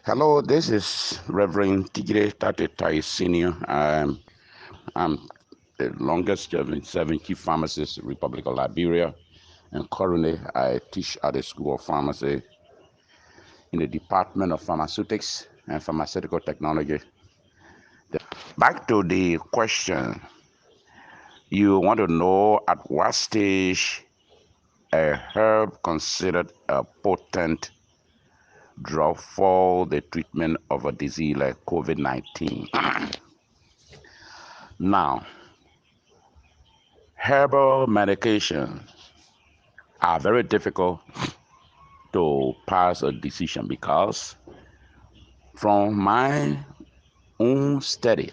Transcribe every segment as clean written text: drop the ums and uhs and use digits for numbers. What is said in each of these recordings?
Hello, this is Reverend Tijli Tyee Senior. I'm the longest serving chief pharmacist in the Republic of Liberia, and currently I teach at the School of Pharmacy in the Department of Pharmaceutics and Pharmaceutical Technology. Back to the question, you want to know at what stage a herb considered a potent drug for the treatment of a disease like COVID-19. Now, herbal medications are very difficult to pass a decision because from my own study,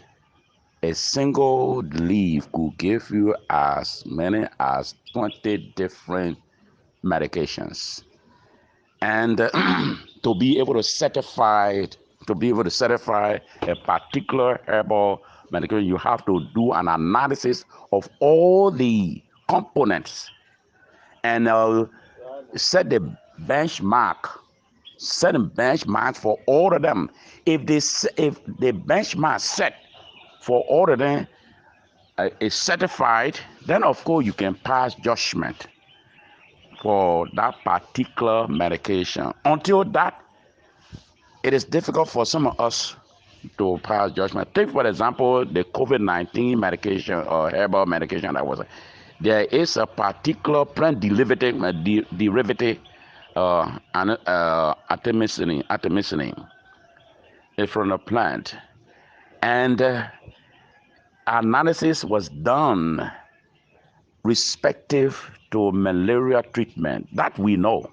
a single leaf could give you as many as 20 different medications. And to be able to certify a particular herbal medication, you have to do an analysis of all the components and set the benchmark, for all of them. If the benchmark set for all of them is certified, then of course you can pass judgment for that particular medication. Until that, it is difficult for some of us to pass judgment. Take, for example, the COVID-19 medication or herbal medication that was. There is a particular plant derivative, artemisinin, is from the plant, and analysis was done respective to malaria treatment that we know.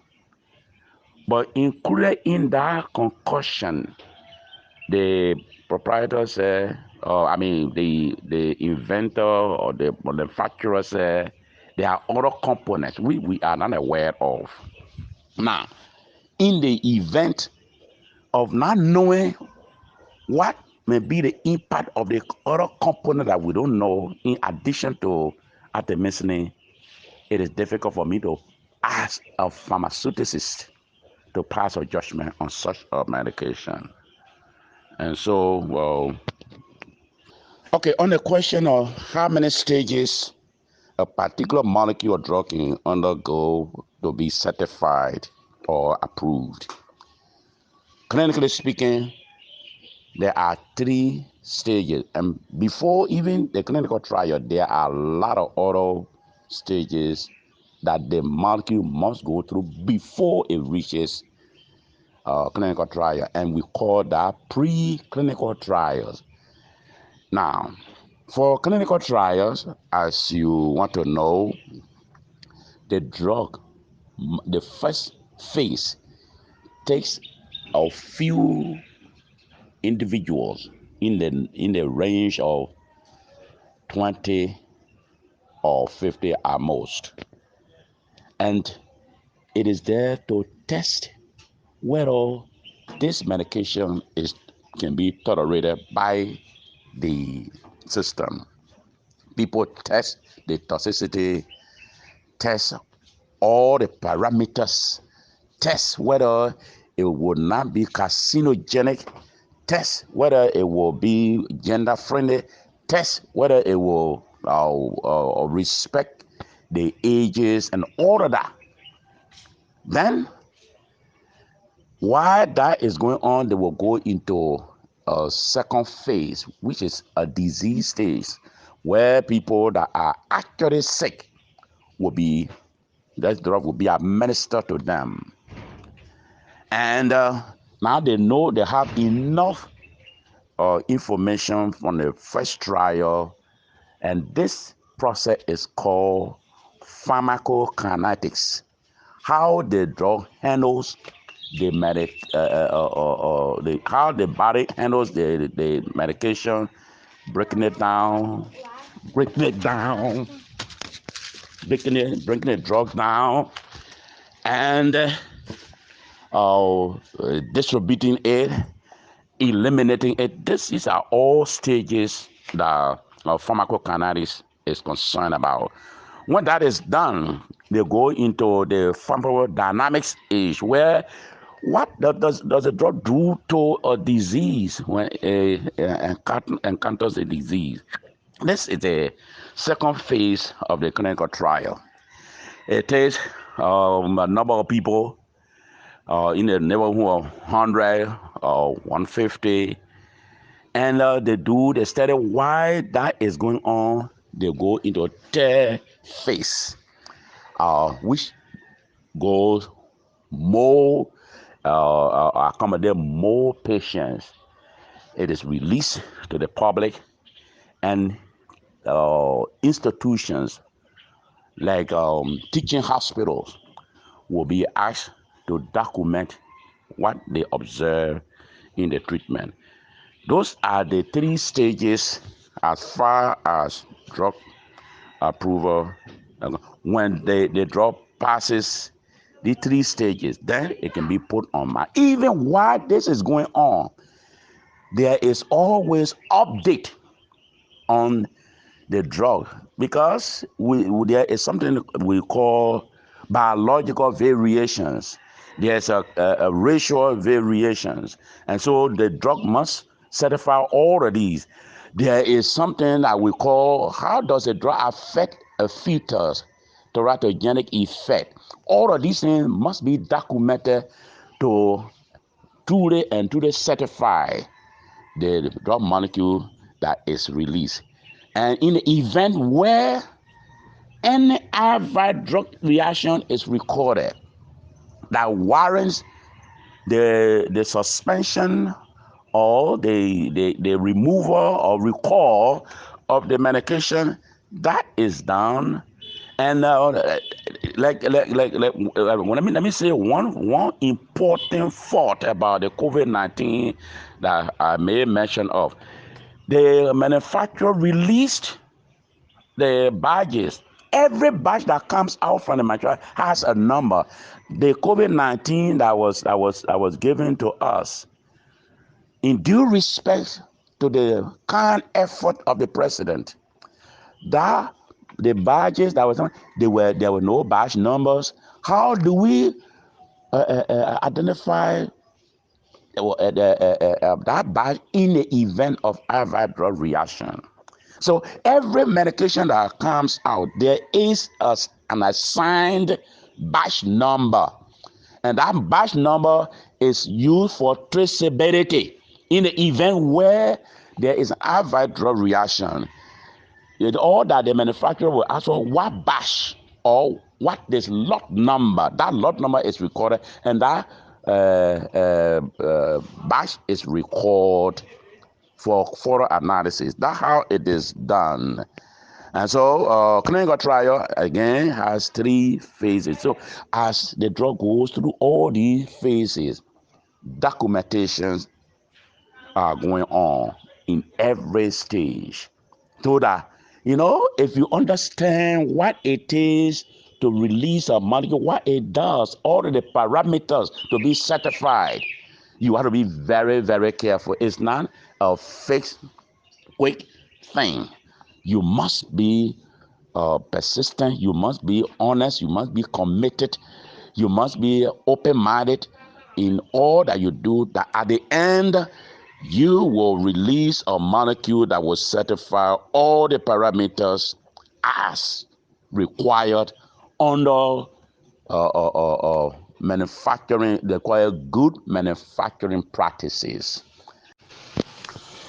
But included in that concoction, the proprietor said, the inventor or the manufacturer said, there are other components we are not aware of. Now, in the event of not knowing what may be the impact of the other component that we don't know, in addition to artemisinin, it is difficult for me to ask a pharmaceuticist to pass a judgment on such a medication. And so, okay, on the question of how many stages a particular molecule or drug can undergo to be certified or approved. Clinically speaking, there are 3 stages. And before even the clinical trial, there are a lot of other stages that the molecule must go through before it reaches clinical trial. And we call that preclinical trials. Now, for clinical trials, as you want to know, the drug, the first phase takes a few individuals in the range of 20 or 50 at most, and it is there to test whether this medication can be tolerated by the system. People test the toxicity, test all the parameters, test whether it would not be carcinogenic, test whether it will be gender friendly, test whether it will respect the ages and all of that. Then, while that is going on, they will go into a second phase, which is a disease stage, where people that are actually sick that drug will be administered to them. And now they know they have enough information from the first trial, and this process is called pharmacokinetics. How the drug handles how the body handles the medication, breaking the drug down, and distributing it, eliminating it. These are all stages that pharmacokinetics is concerned about. When that is done, they go into the pharmacodynamics stage, where What does a drug do to a disease when encounters a disease? This is the second phase of the clinical trial. It takes a number of people in the neighborhood of 100 or 150, and they study why that is going on. They go into a third phase, which goes more, accommodate more patients. It is released to the public, and institutions like teaching hospitals will be asked to document what they observe in the treatment. Those are the three stages as far as drug approval. When the drug passes the three stages, then it can be put on market. Even while this is going on, there is always update on the drug, because there is something we call biological variations. There's a racial variations, and so the drug must satisfy all of these. There is something that we call, how does the drug affect a fetus, teratogenic effect. All of these things must be documented to truly certify the drug molecule that is released. And in the event where any adverse drug reaction is recorded that warrants the suspension or the removal or recall of the medication, that is done. And let me say one important fault about the COVID-19 that I may mention of. The manufacturer released the badges. Every badge that comes out from the manufacturer has a number. The COVID-19 that was given to us, in due respect to the kind effort of the president, that the badges that was there were no badge numbers. How do we identify that badge in the event of adverse drug reaction? So every medication that comes out, there is an assigned batch number, and that batch number is used for traceability in the event where there is an adverse drug reaction. All that the manufacturer will ask for what batch or what this lot number. That lot number is recorded, and that batch is recorded for further analysis. That's how it is done. And so clinical trial, again, has three phases. So as the drug goes through all these phases, documentations are going on in every stage. So that, if you understand what it is to release a molecule, what it does, all of the parameters to be certified, you have to be very, very careful. It's not a fixed, quick thing. You must be persistent. You must be honest. You must be committed. You must be open-minded in all that you do, that at the end, you will release a molecule that will satisfy all the parameters as required under manufacturing, require good manufacturing practices.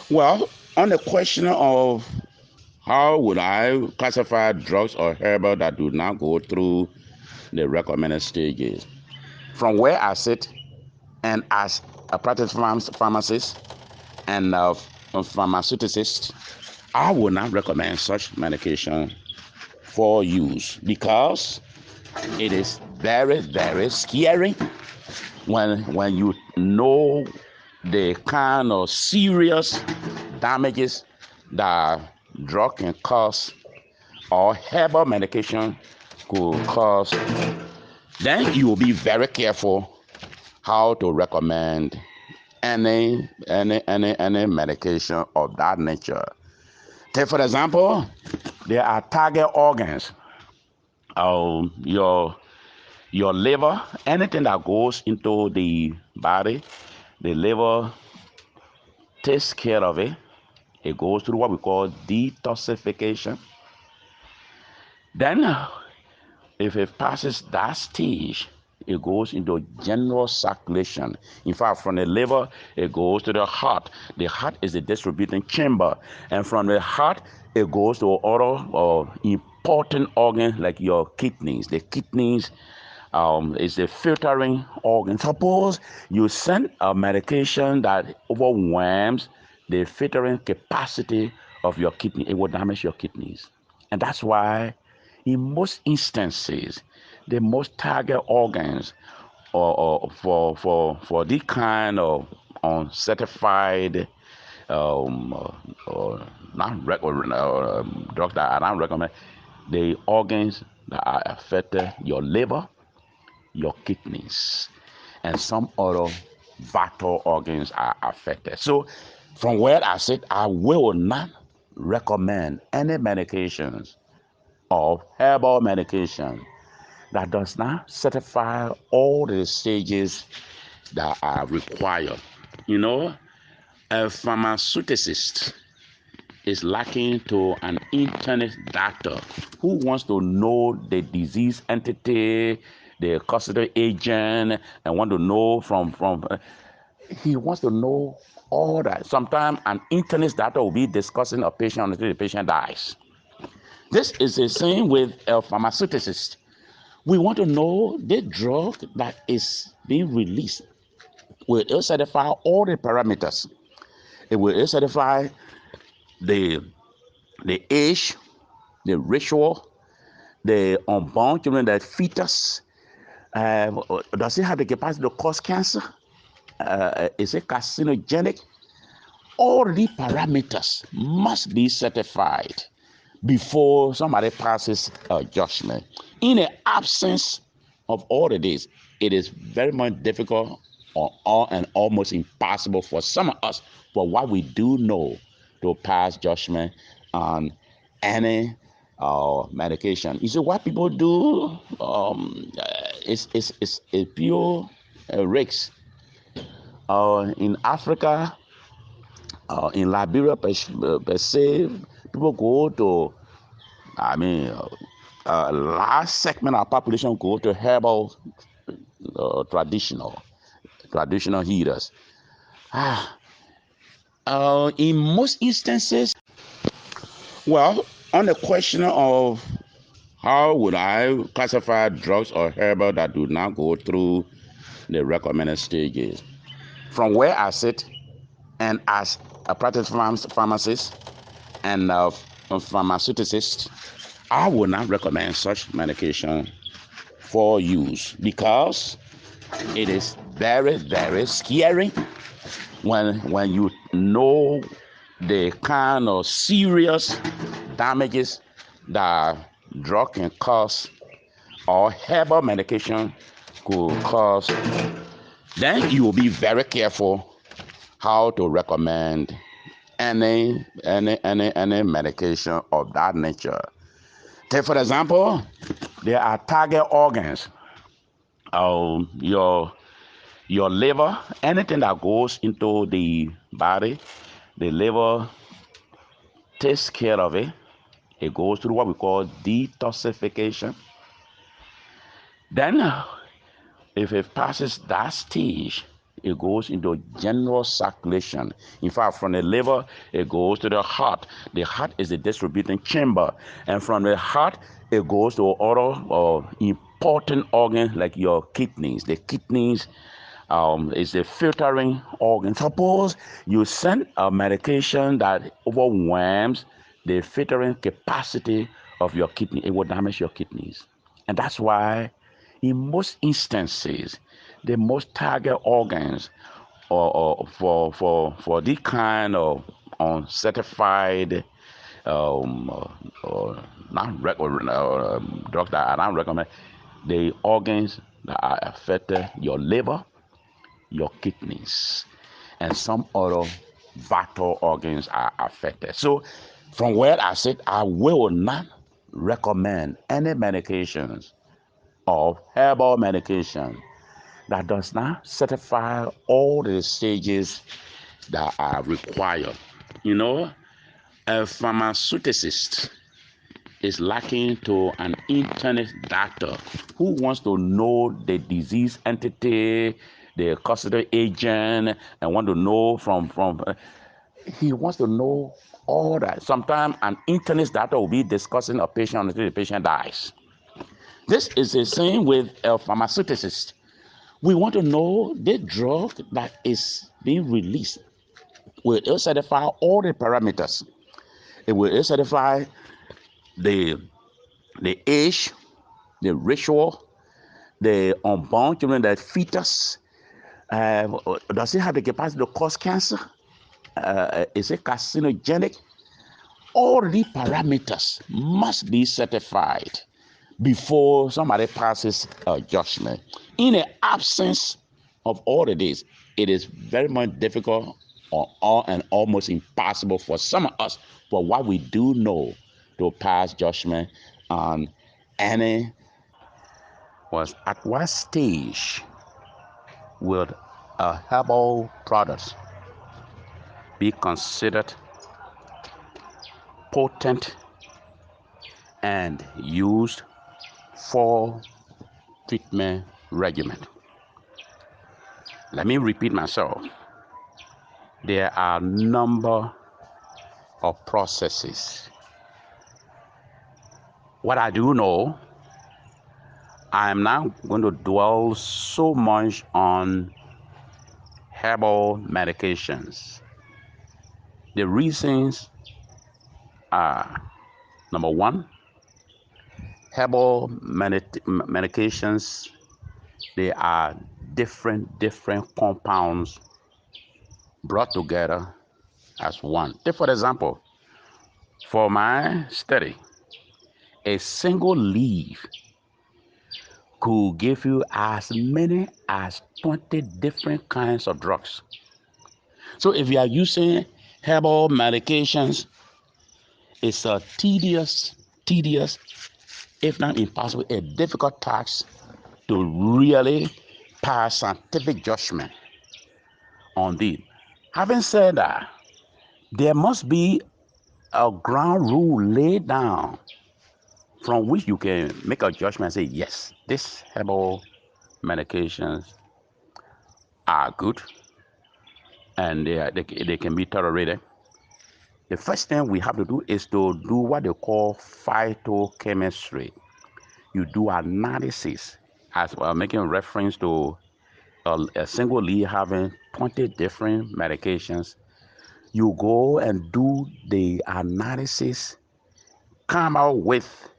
Well, on the question of how would I classify drugs or herbal that do not go through the recommended stages? From where I sit, and as a practicing pharmacist and a pharmaceuticist, I would not recommend such medication for use, because it is very, very scary when you know the kind of serious damages that drug can cause or herbal medication could cause. Then you will be very careful how to recommend any medication of that nature. Take, for example, there are target organs. Your liver, anything that goes into the body. The liver takes care of it. It goes through what we call detoxification. Then, if it passes that stage, it goes into general circulation. In fact, from the liver, it goes to the heart. The heart is the distributing chamber. And from the heart, it goes to other important organs like your kidneys. The kidneys is the filtering organ. Suppose you send a medication that overwhelms the filtering capacity of your kidney, it will damage your kidneys. And that's why, in most instances, the most target organs for this kind of uncertified drugs that I don't recommend, the organs that are affected, your liver, your kidneys, and some other vital organs are affected. So, from where I sit, I will not recommend any medications or herbal medication that does not satisfy all the stages that are required. You know, a pharmacist is lacking to an internet doctor who wants to know the disease entity, the causative agent, and want to know he wants to know all that. Sometimes an internet doctor will be discussing a patient until the patient dies. This is the same with a pharmacist. We want to know the drug that is being released. Will it satisfy all the parameters? It will satisfy the age, the ritual, the unborn children, the fetus. Does it have the capacity to cause cancer? Is it carcinogenic? All the parameters must be certified before somebody passes a judgment. In the absence of all of this, it is very much difficult and almost impossible for some of us, for what we do know, to pass judgment on any medication. You see, what people do is a pure risk. In Africa, in Liberia per se, people go to, large segment of population go to herbal traditional healers. In most instances, well, on the question of how would I classify drugs or herbal that do not go through the recommended stages, from where I sit, and as a practicing pharmacist and a pharmacist, I would not recommend such medication for use, because it is very, very scary when you know the kind of serious damages that drug can cause or herbal medication could cause. Then you will be very careful how to recommend any medication of that nature. Take, for example, there are target organs. Your liver, anything that goes into the body, the liver takes care of it. It goes through what we call detoxification. Then, if it passes that stage, it goes into general circulation. In fact, from the liver, it goes to the heart. The heart is the distributing chamber. And from the heart, it goes to other important organs like your kidneys. The kidneys is the filtering organ. Suppose you send a medication that overwhelms the filtering capacity of your kidney, it will damage your kidneys. And that's why, in most instances, the most target organs for this kind of uncertified drugs that I don't recommend, the organs that are affected, your liver, your kidneys, and some other vital organs are affected. So, from where I sit, I will not recommend any medications or herbal medication that does not certify all the stages that are required. You know, a pharmaceuticist is lacking to an internet doctor who wants to know the disease entity, the causative agent, and want to know from he wants to know all that. Sometimes an internist doctor will be discussing a patient until the patient dies. This is the same with a pharmaceuticist. We want to know the drug that is being released. Will it certify all the parameters? It will certify the age, the ritual, the unborn children, the fetus. Does it have the capacity to cause cancer? Is it carcinogenic? All the parameters must be certified before somebody passes a judgment. In the absence of all of this, it is very much difficult and almost impossible for some of us, for what we do know, to pass judgment on any. Was at what stage would a herbal product be considered potent and used for treatment regimen? Let me repeat myself. There are a number of processes. What I do know, I am not going to dwell so much on herbal medications. The reasons are: number one, herbal medications, they are different compounds brought together as one. Take for example, for my study, a single leaf could give you as many as 20 different kinds of drugs. So if you are using herbal medications, it's a tedious, if not impossible, a difficult task to really pass scientific judgment on this. Having said that, there must be a ground rule laid down from which you can make a judgment and say, yes, these herbal medications are good and they can be tolerated. The first thing we have to do is to do what they call phytochemistry. You do analysis, as well, making reference to a single leaf having 20 different medications. You go and do the analysis, come out with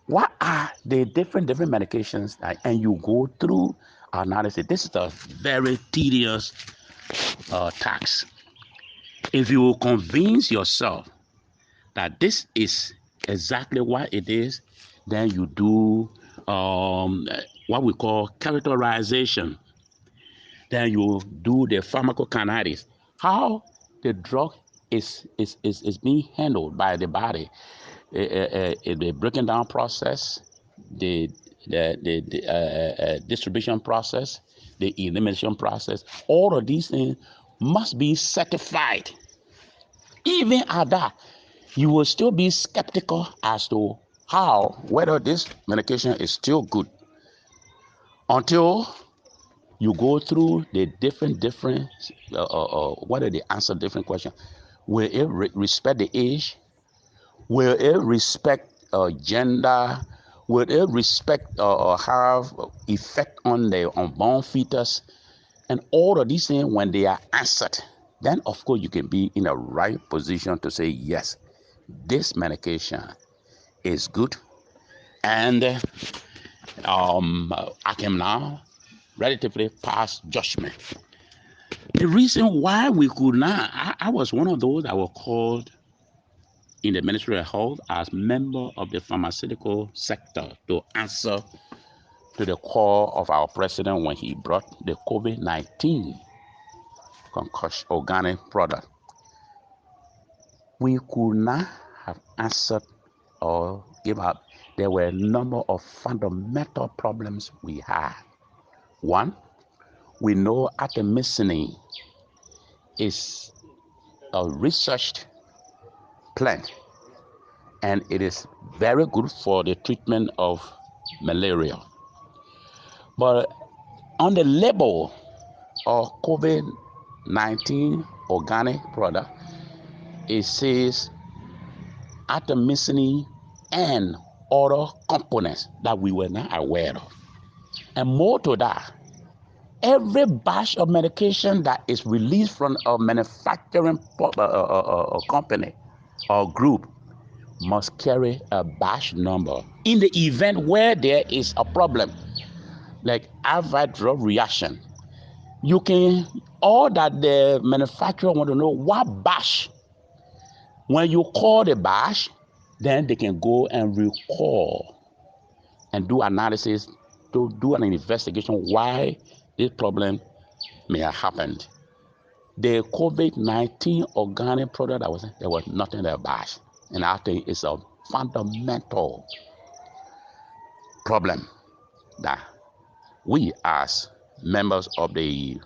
what are the different medications, and you go through analysis. This is a very tedious task. If you convince yourself that this is exactly what it is, then you do what we call characterization. Then you do the pharmacokinetics, how the drug is being handled by the body, the breaking down process, the distribution process, the elimination process. All of these things must be certified. Even at that, you will still be skeptical as to whether this medication is still good until you go through the different whether they answer different questions. Will it respect the age? Will it respect gender? Will it respect or have effect on the unborn fetus? And all of these things, when they are answered, then of course you can be in a right position to say, yes, this medication is good, and I can now relatively pass judgment. The reason why we could not, I was one of those that were called in the Ministry of Health as member of the pharmaceutical sector to answer to the call of our president when he brought the COVID-19 concussion organic product. We could not have answered or give up. There were a number of fundamental problems we had. One, we know artemisinin is a researched plant, and it is very good for the treatment of malaria. But on the label of COVID-19 organic product, it says artemisinin and other components that we were not aware of. And more to that, every batch of medication that is released from a manufacturing company or group must carry a batch number. In the event where there is a problem, like adverse drug reaction, you can, all that the manufacturer want to know what batch. When you call the batch, then they can go and recall and do analysis to do an investigation why this problem may have happened. The COVID-19 organic product, there was nothing there batch. And I think it's a fundamental problem that we as members of the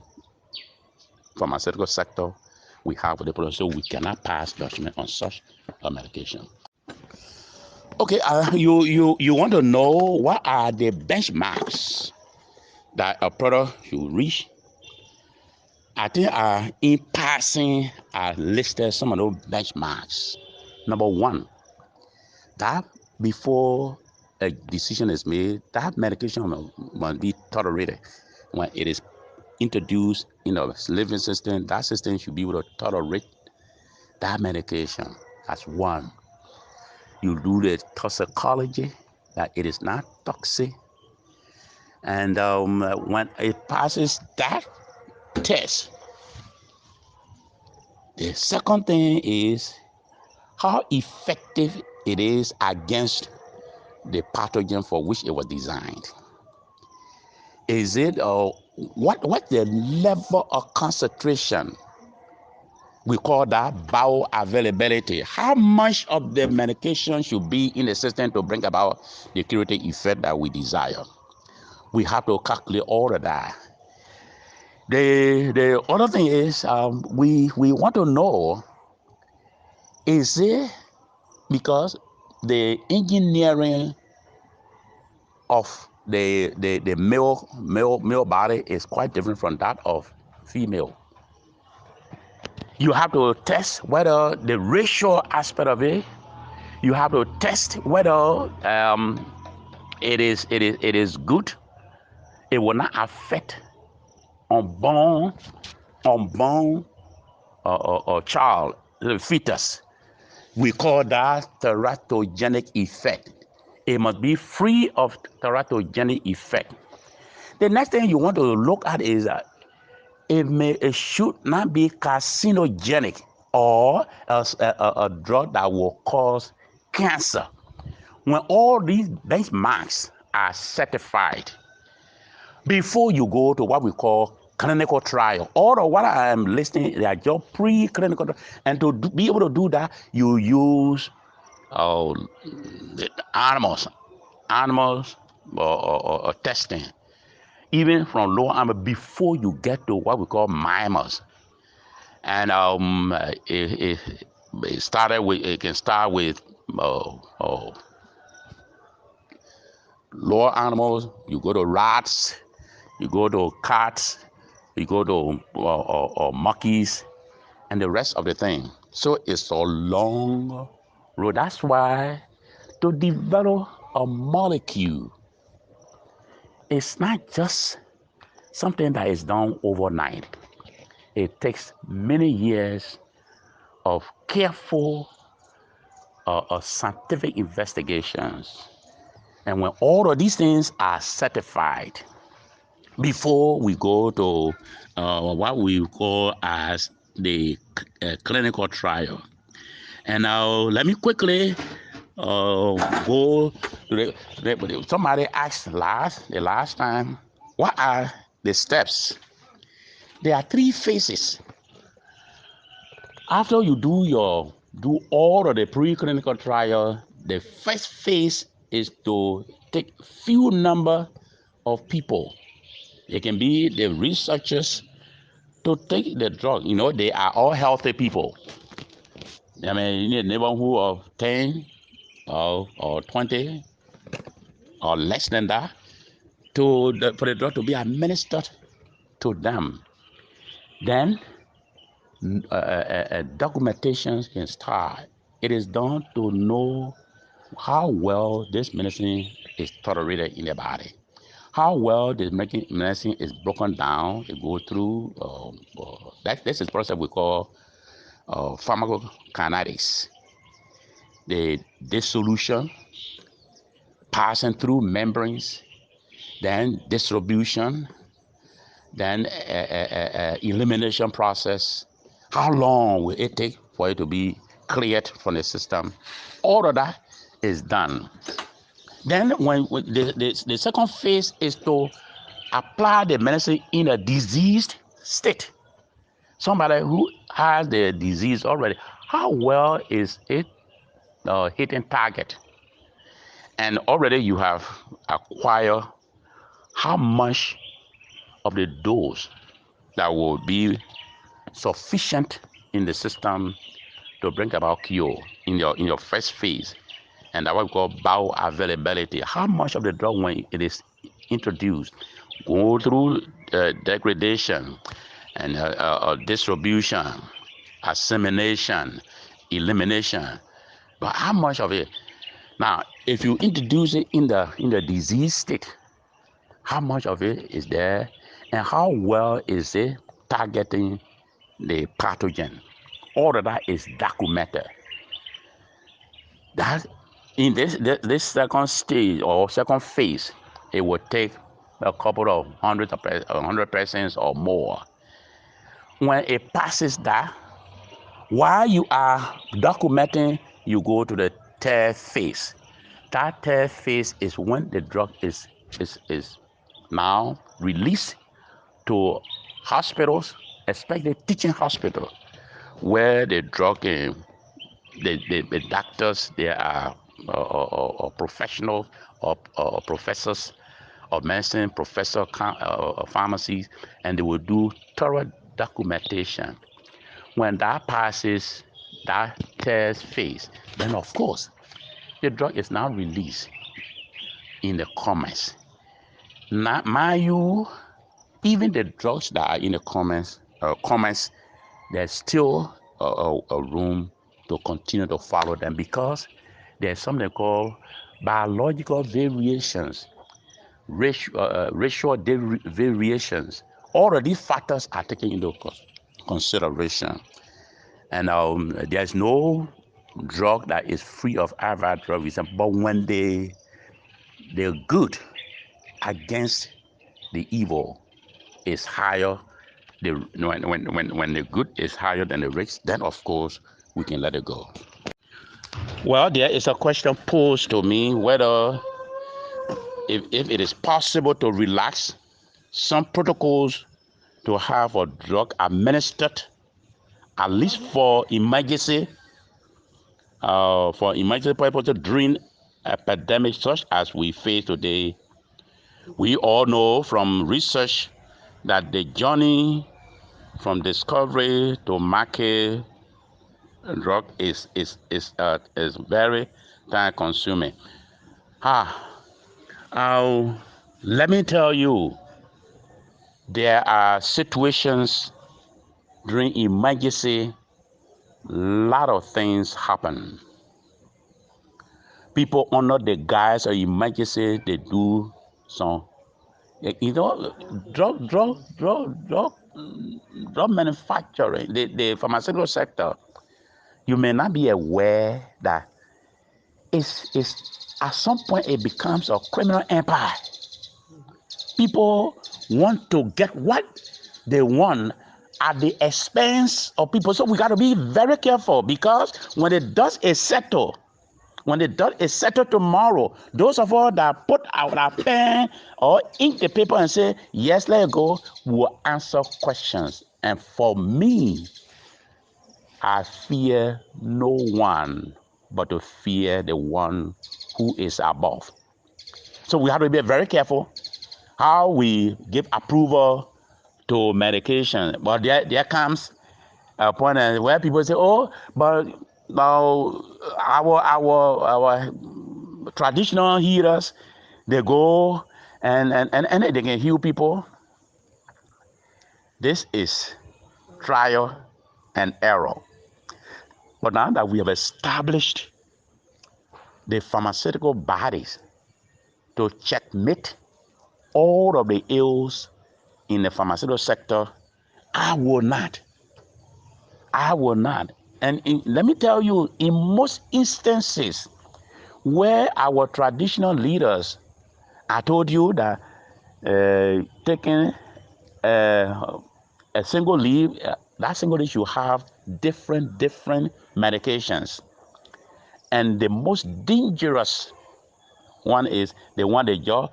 pharmaceutical sector, we have with the product, so we cannot pass judgment on such a medication. Okay, you want to know what are the benchmarks that a product should reach? I think in passing, I listed some of those benchmarks. Number one, that before a decision is made, that medication must be tolerated. When it is introduced in a living system, that system should be able to tolerate that medication. That's one. You do the toxicology, that it is not toxic. And when it passes that test, the second thing is how effective it is against the pathogen for which it was designed. Is it what the level of concentration? We call that bioavailability. How much of the medication should be in the system to bring about the curative effect that we desire? We have to calculate all of that. The other thing is we want to know, is it because the engineering of the male body is quite different from that of female. You have to test whether the racial aspect of it. You have to test whether it is good. It will not affect unborn child, the fetus. We call that teratogenic effect. It must be free of teratogenic effect. The next thing you want to look at is that it should not be carcinogenic or a drug that will cause cancer. When all these benchmarks are certified, before you go to what we call clinical trial, all of what I am listing, they are just pre-clinical, and to be able to do that, you use the animals or testing, even from lower animal before you get to what we call mammals. And it can start with lower animals. You go to rats, you go to cats, you go to monkeys, and the rest of the thing. So it's a long road. That's why to develop a molecule, it's not just something that is done overnight. It takes many years of careful scientific investigations. And when all of these things are certified, before we go to what we call as the clinical trial. And now let me quickly go to somebody asked the last time, what are the steps? There are 3 phases. After you do all of the preclinical trial, the first phase is to take few number of people, It can be the researchers to take the drug. You know, they are all healthy people. I mean, you need a neighborhood of 10 or 20 or less than that for the drug to be administered to them. Then documentation can start. It is done to know how well this medicine is tolerated in the body, how well this medicine is broken down. It goes through this is the process we call pharmacokinetics, the dissolution, passing through membranes, then distribution, then elimination process. How long will it take for it to be cleared from the system? All of that is done. Then when the second phase is to apply the medicine in a diseased state. Somebody who has the disease already, how well is it hitting target? And already you have acquired how much of the dose that will be sufficient in the system to bring about cure in your first phase. And that what we call bioavailability. How much of the drug, when it is introduced, go through degradation and distribution, assimilation, elimination, but how much of it? Now, if you introduce it in the disease state, how much of it is there, and how well is it targeting the pathogen? All of that is documented. That in this second stage or second phase, it will take a couple of hundred persons or more. When it passes that, while you are documenting, you go to the third phase. That third phase is when the drug is now released to hospitals, especially teaching hospitals, where the drug the doctors, they are professionals or professors of medicine, professor of pharmacy, and they will do thorough documentation. When that passes that test phase, then of course the drug is now released in the commerce. Now, mind you, even the drugs that are in the commerce, there's still a room to continue to follow them, because there's something called biological variations, racial variations. All of these factors are taken into consideration. And there's no drug that is free of adverse drug resistance. But when the good against the evil is higher, when the good is higher than the risk, then of course we can let it go. Well, there is a question posed to me whether if it is possible to relax some protocols to have a drug administered, at least for emergency purposes during epidemics such as we face today. We all know from research that the journey from discovery to market drug is very time consuming. Let me tell you, there are situations during emergency, a lot of things happen. People under the guise of emergency, they do some, drug manufacturing, the pharmaceutical sector. You may not be aware that it's at some point it becomes a criminal empire. People want to get what they want at the expense of people. So we got to be very careful, because when the dust is settled, tomorrow, those of us that put out our pen or ink the paper and say, yes, let it go, will answer questions. And for me, I fear no one but to fear the one who is above. So we have to be very careful how we give approval to medication. But there comes a point where people say, "Oh, but now our traditional healers, they go and they can heal people." This is trial and error. But now that we have established the pharmaceutical bodies to checkmate all of the ills in the pharmaceutical sector, I will not. And let me tell you, in most instances where our traditional leaders, I told you that taking a single leaf, that single leaf should have different medications. And the most dangerous one is the one that you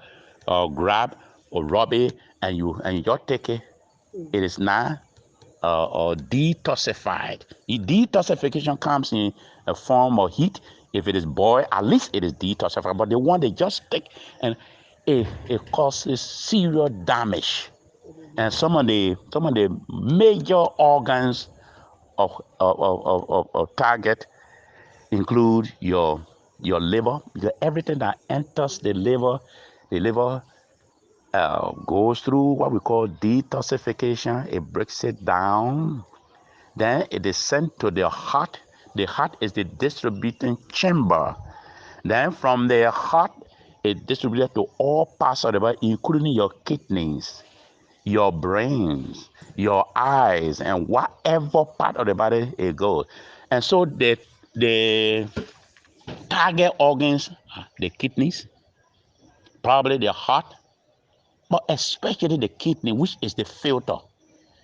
grab or rub it and you just take it. It is not detoxified. Detoxification comes in a form of heat. If it is boiled, at least it is detoxified. But the one they just take and it causes serious damage. And some of the major organs of target include your liver. Everything that enters the liver goes through what we call detoxification. It breaks it down. Then it is sent to the heart. The heart is the distributing chamber. Then from the heart, it distributed to all parts of the body, including your kidneys, your brains, your eyes, and whatever part of the body it goes. And so the target organs are the kidneys, probably the heart, but especially the kidney, which is the filter.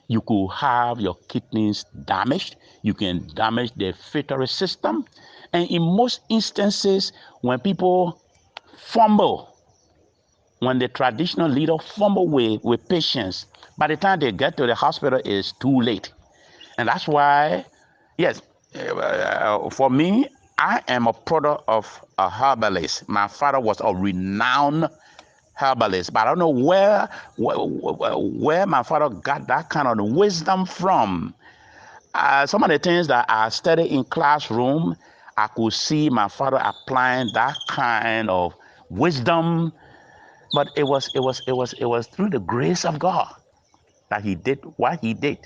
You could have your kidneys damaged. You can damage the filtering system. And in most instances, when people fumble, when the traditional leader fumble with patients, by the time they get to the hospital, it's too late. And that's why, yes, for me, I am a product of a herbalist. My father was a renowned herbalist, but I don't know where my father got that kind of wisdom from. Some of the things that I studied in classroom, I could see my father applying that kind of wisdom, but it was through the grace of God that he did what he did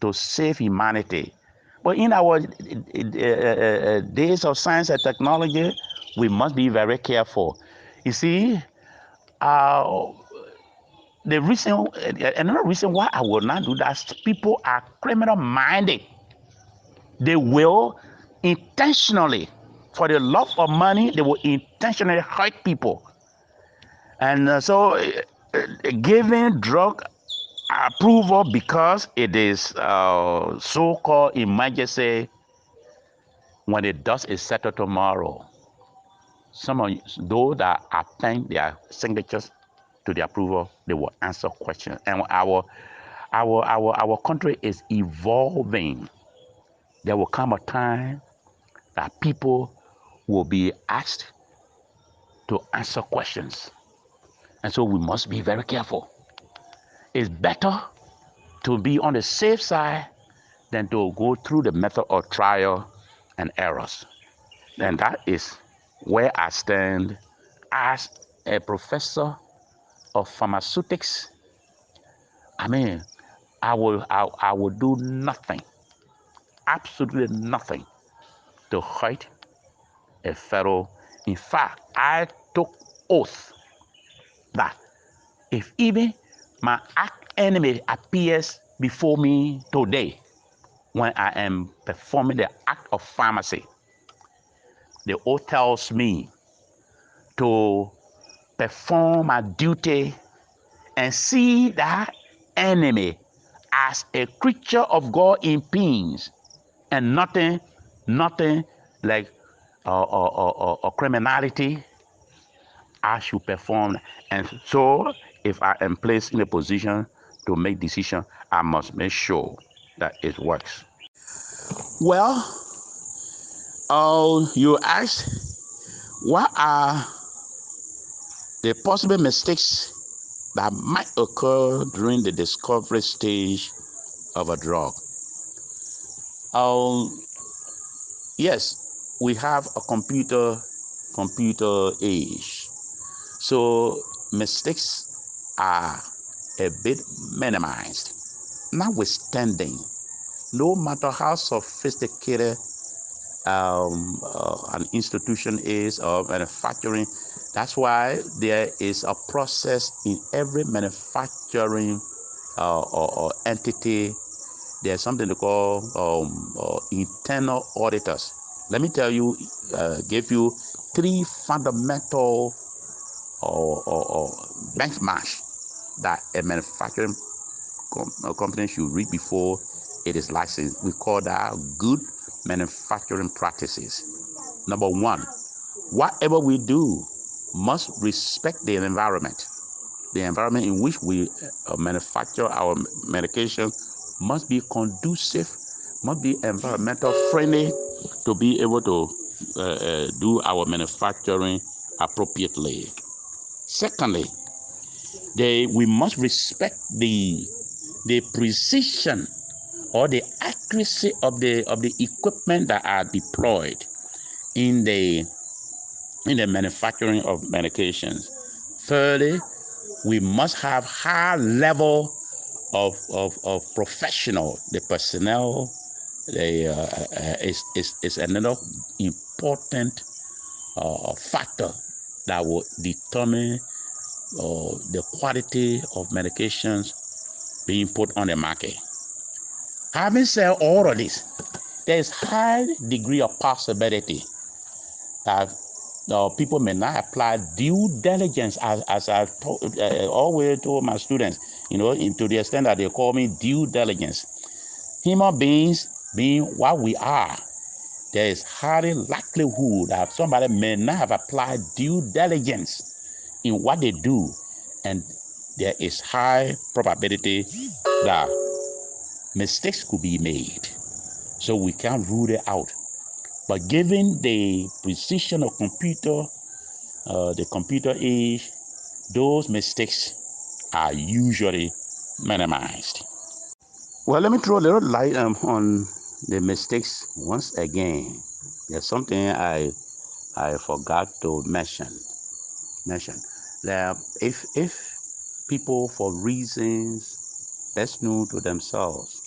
to save humanity. But in our days of science and technology, we must be very careful. You see, another reason why I will not do that, people are criminal minded. They will intentionally, for the love of money, they will intentionally hurt people. And giving drug approval because it is so-called emergency, when the dust is settled tomorrow, some of those that append their signatures to the approval, they will answer questions. And our country is evolving. There will come a time that people will be asked to answer questions. And so we must be very careful. It's better to be on the safe side than to go through the method of trial and errors. And that is where I stand as a professor of pharmaceutics. I mean, I will do nothing, absolutely nothing, to hurt a fellow. In fact, I took oath that if even my arch enemy appears before me today, when I am performing the act of pharmacy, the oath tells me to perform my duty and see that enemy as a creature of God in peace, and nothing like criminality. I should perform. And so if I am placed in a position to make decision, I must make sure that it works. Well, you asked, what are the possible mistakes that might occur during the discovery stage of a drug. Yes, we have a computer age, so mistakes are a bit minimized. Notwithstanding, no matter how sophisticated an institution is or manufacturing, that's why there is a process in every manufacturing or entity. There's something they call internal auditors. Let me tell you, give you three fundamental or benchmarks that a manufacturing company should read before it is licensed. We call that good manufacturing practices. Number one, whatever we do must respect the environment. The environment in which we manufacture our medication must be conducive, must be environmental friendly to be able to do our manufacturing appropriately. Secondly, we must respect the precision or the accuracy of the equipment that are deployed in the manufacturing of medications. Thirdly, we must have high level of professional. The personnel is another important factor that will determine the quality of medications being put on the market. Having said all of this, there is high degree of possibility that people may not apply due diligence, as I've always told my students, to the extent that they call me due diligence. Human beings being what we are, there is highly likelihood that somebody may not have applied due diligence in what they do, and there is high probability that mistakes could be made. So we can't rule it out. But given the precision of the computer age, those mistakes are usually minimized. Well, let me throw a little light on the mistakes once again. There's something I forgot to mention. That if people, for reasons best known to themselves,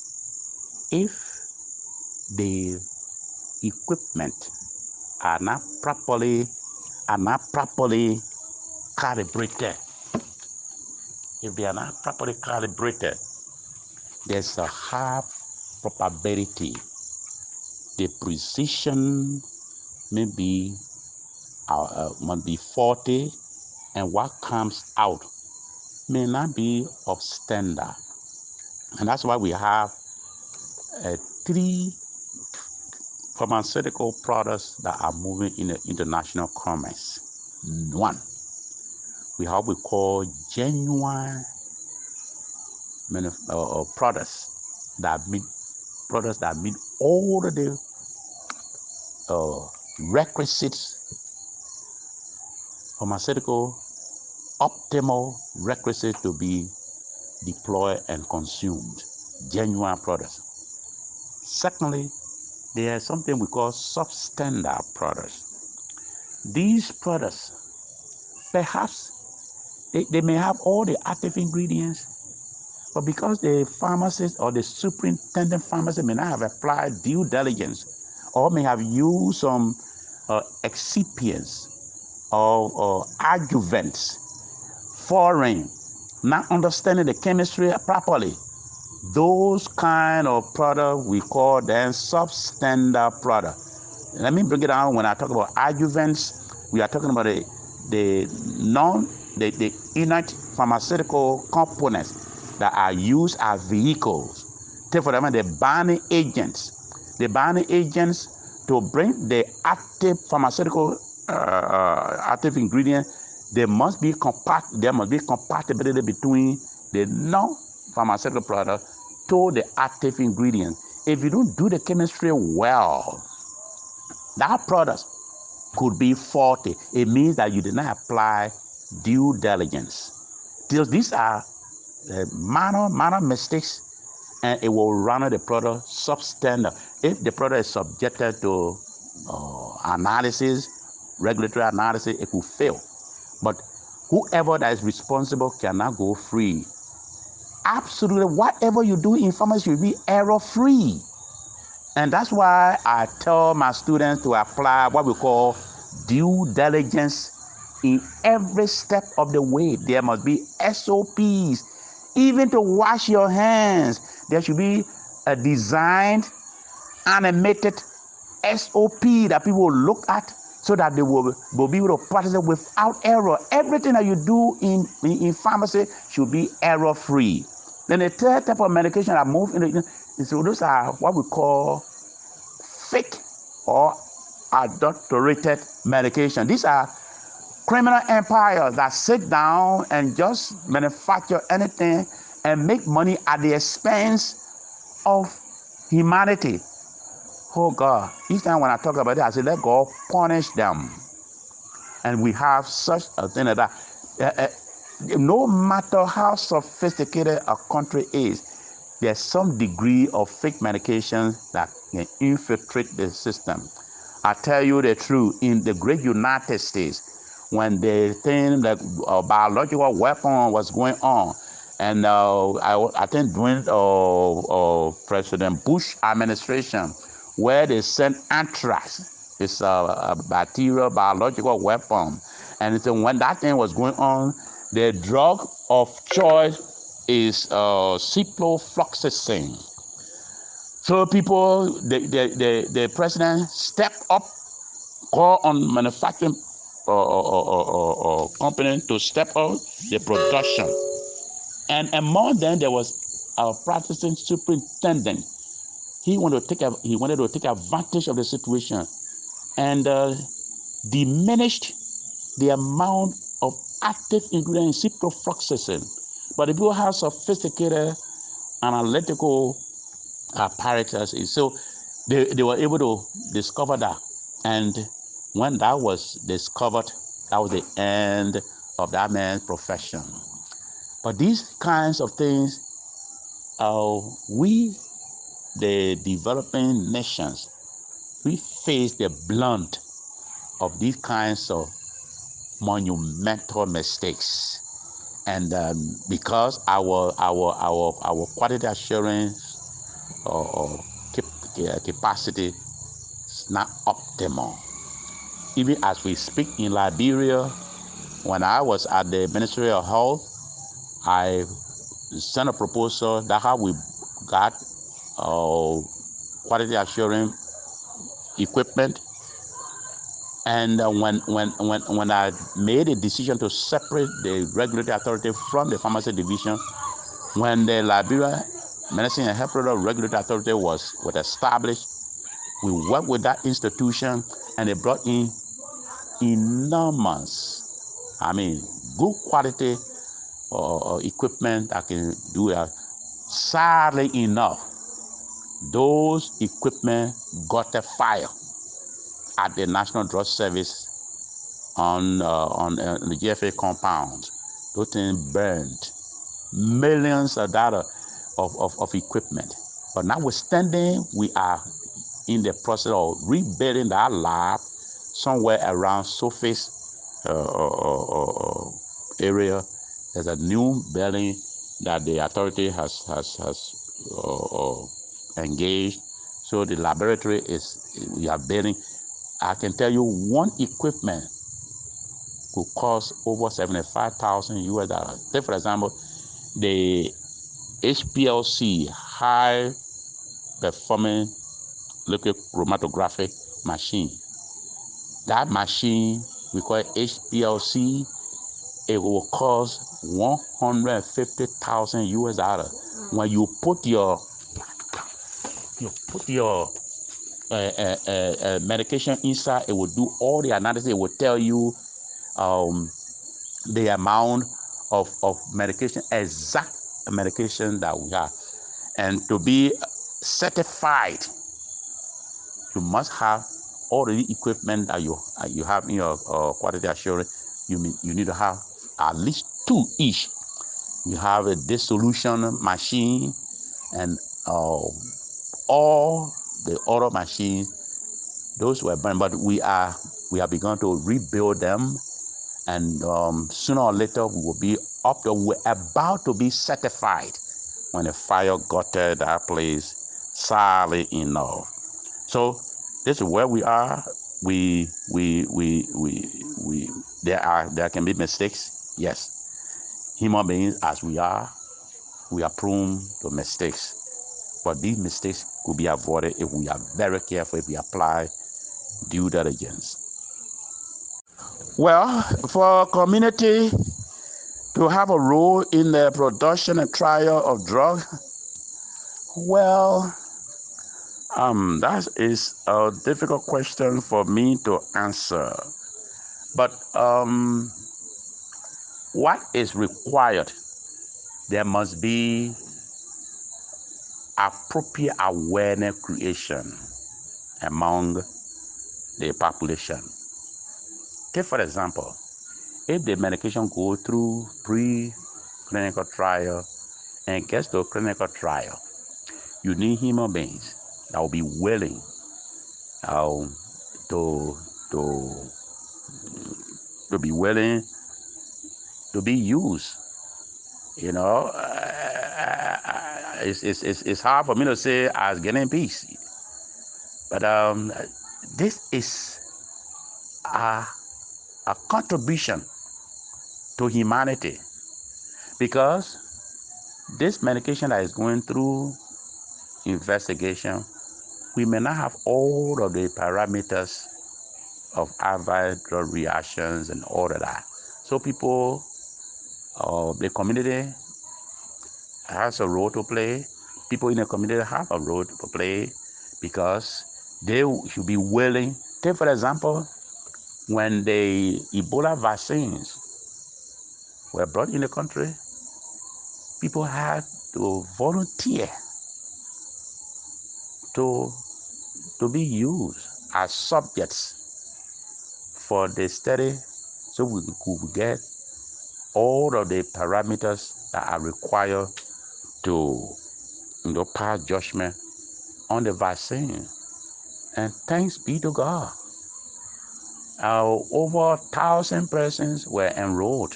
if the equipment are not properly calibrated, if they are not properly calibrated, there's a high probability the precision maybe might be faulty, and what comes out may not be of standard. And that's why we have 3 pharmaceutical products that are moving in the international commerce. One, we have what we call genuine products that meet all of the requisites, pharmaceutical optimal requisites to be deployed and consumed. Genuine products. Secondly, there is something we call substandard products. These products, perhaps they may have all the active ingredients, but because the pharmacist or the superintendent pharmacist may not have applied due diligence, or may have used some excipients or adjuvants, foreign, not understanding the chemistry properly, those kind of product we call them substandard product. Let me break it down. When I talk about adjuvants, we are talking about the inert pharmaceutical components that are used as vehicles. Take for example the binding agents. The binding agents to bring the active pharmaceutical active ingredient, there must be compatibility between the non-pharmaceutical product to the active ingredient. If you don't do the chemistry well, that product could be faulty. It means that you did not apply due diligence. These are minor mistakes, and it will render the product substandard. If the product is subjected to analysis, regulatory analysis, it will fail. But whoever that is responsible cannot go free. Absolutely, whatever you do in pharmacy will be error-free. And that's why I tell my students to apply what we call due diligence in every step of the way. There must be SOPs. Even to wash your hands, there should be a designed, animated SOP that people will look at so that they will be able to practice it without error. Everything that you do in pharmacy should be error-free. Then the third type of medication that move into, so those are what we call fake or adulterated medication. These are criminal empires that sit down and just manufacture anything and make money at the expense of humanity. Oh God, each time when I talk about it, I say, let God punish them. And we have such a thing as that. No matter how sophisticated a country is, there's some degree of fake medication that can infiltrate the system. I tell you the truth, in the great United States, when the thing like a biological weapon was going on, and I think during President Bush administration, where they sent anthrax, it's a bacterial biological weapon, and so when that thing was going on, the drug of choice is ciprofloxacin. So people, the president stepped up, call on manufacturing company to step up the production. And among them, there was a practicing superintendent. He wanted to take advantage of the situation and diminished the amount of active ingredient in ciprofloxacin. But the people have sophisticated analytical apparatus, so they were able to discover that. And when that was discovered, that was the end of that man's profession. But these kinds of things, we, the developing nations, we face the blunt of these kinds of monumental mistakes. And because our quality assurance capacity is not optimal. Even as we speak in Liberia, when I was at the Ministry of Health, I sent a proposal. That's how we got quality assurance equipment. And when I made a decision to separate the regulatory authority from the pharmacy division, when the Liberia Medicine and Health Product Regulatory Authority was established, we worked with that institution, and they brought in enormous, good quality equipment that can do it. Sadly enough, those equipment got a fire at the National Drug Service on the GFA compound. Those things burned. Millions of dollars of equipment. But notwithstanding, we are in the process of rebuilding that lab somewhere around surface area. There's a new building that the authority has engaged. So the laboratory we are building. I can tell you one equipment could cost over $75,000 US. Take for example, the HPLC, high performing liquid chromatographic machine. That machine, we call it HPLC, it will cost $150,000 US. When you put your medication inside, it will do all the analysis. It will tell you the amount of medication, exact medication that we have. And to be certified, you must have all the equipment that you have in your quality assurance. You need to have at least 2 each. We have a dissolution machine and all the other machines. Those were burned, but we have begun to rebuild them, and sooner or later we will be up to, we're about to be certified when the fire gutted that place sadly enough. So this is where we are. We there can be mistakes. Yes, human beings as we are prone to mistakes. But these mistakes could be avoided if we are very careful, if we apply due diligence. Well, for a community to have a role in the production and trial of drugs, well, that is a difficult question for me to answer. But what is required? There must be appropriate awareness creation among the population. Take for example, if the medication goes through pre-clinical trial and gets to clinical trial, you need human beings that will be willing to to to be willing to be used. You know, it's hard for me to say as getting peace, but this is a, a contribution to humanity, because this medication that is going through investigation, we may not have all of the parameters of adverse drug reactions and all of that. So people, the community has a role to play. People in the community have a role to play because they should be willing. Take for example, when the Ebola vaccines were brought in the country, people had to volunteer to be used as subjects for the study, so we could get all of the parameters that are required to pass judgment on the vaccine. And thanks be to God, over 1,000 persons were enrolled.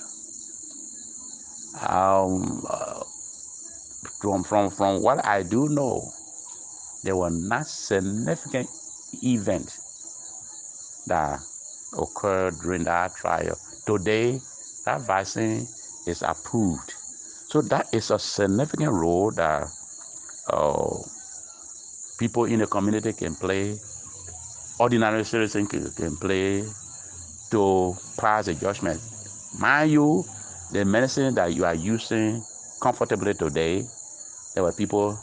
From what I do know, there were not significant events that occurred during that trial. Today, that vaccine is approved. So that is a significant role that people in the community can play, ordinary citizens can play to pass a judgment. Mind you, the medicine that you are using comfortably today, there were people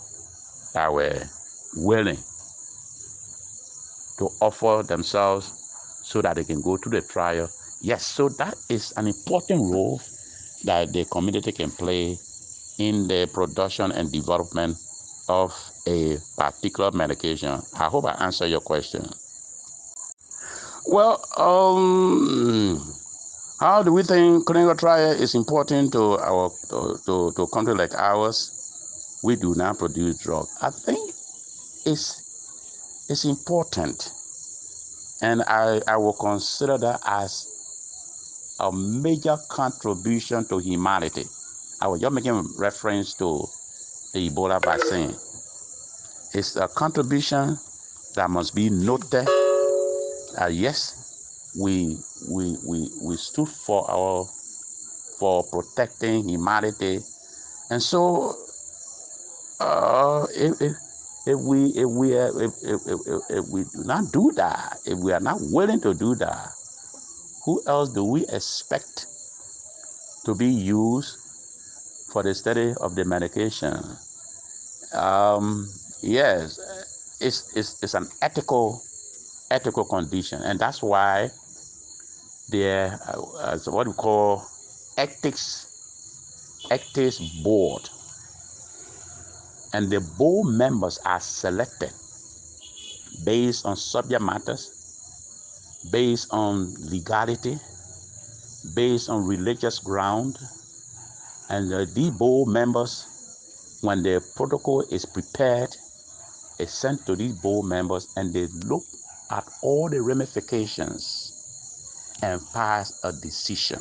that were willing to offer themselves so that they can go through the trial. Yes, so that is an important role that the community can play in the production and development of a particular medication. I hope I answered your question. Well, how do we think clinical trial is important to our to a country like ours? We do not produce drugs. I think it's important, and I will consider that as a major contribution to humanity. I was just making reference to the Ebola vaccine. It's a contribution that must be noted. Yes, we stood for protecting humanity, and so if we do not do that, if we are not willing to do that, who else do we expect to be used for the study of the medication? Yes, it's an ethical condition, and that's why there is what we call ethics board, and the board members are selected based on subject matters, based on legality, based on religious ground, And these board members, when the protocol is prepared, it's sent to these board members, and they look at all the ramifications and pass a decision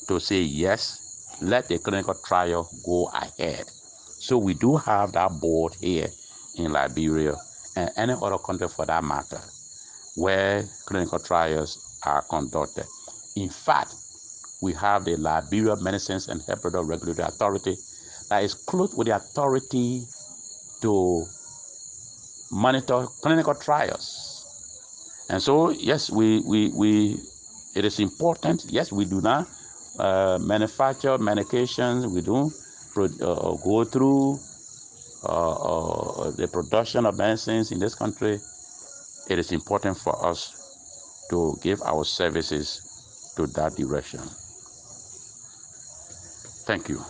to say, yes, let the clinical trial go ahead. So we do have that board here in Liberia and any other country for that matter, where clinical trials are conducted. In fact, we have the Liberia Medicines and Health Product Regulatory Authority that is close with the authority to monitor clinical trials. And so, yes, it is important. Yes, we do not manufacture medications. We don't go through the production of medicines in this country. It is important for us to give our services to that direction. Thank you.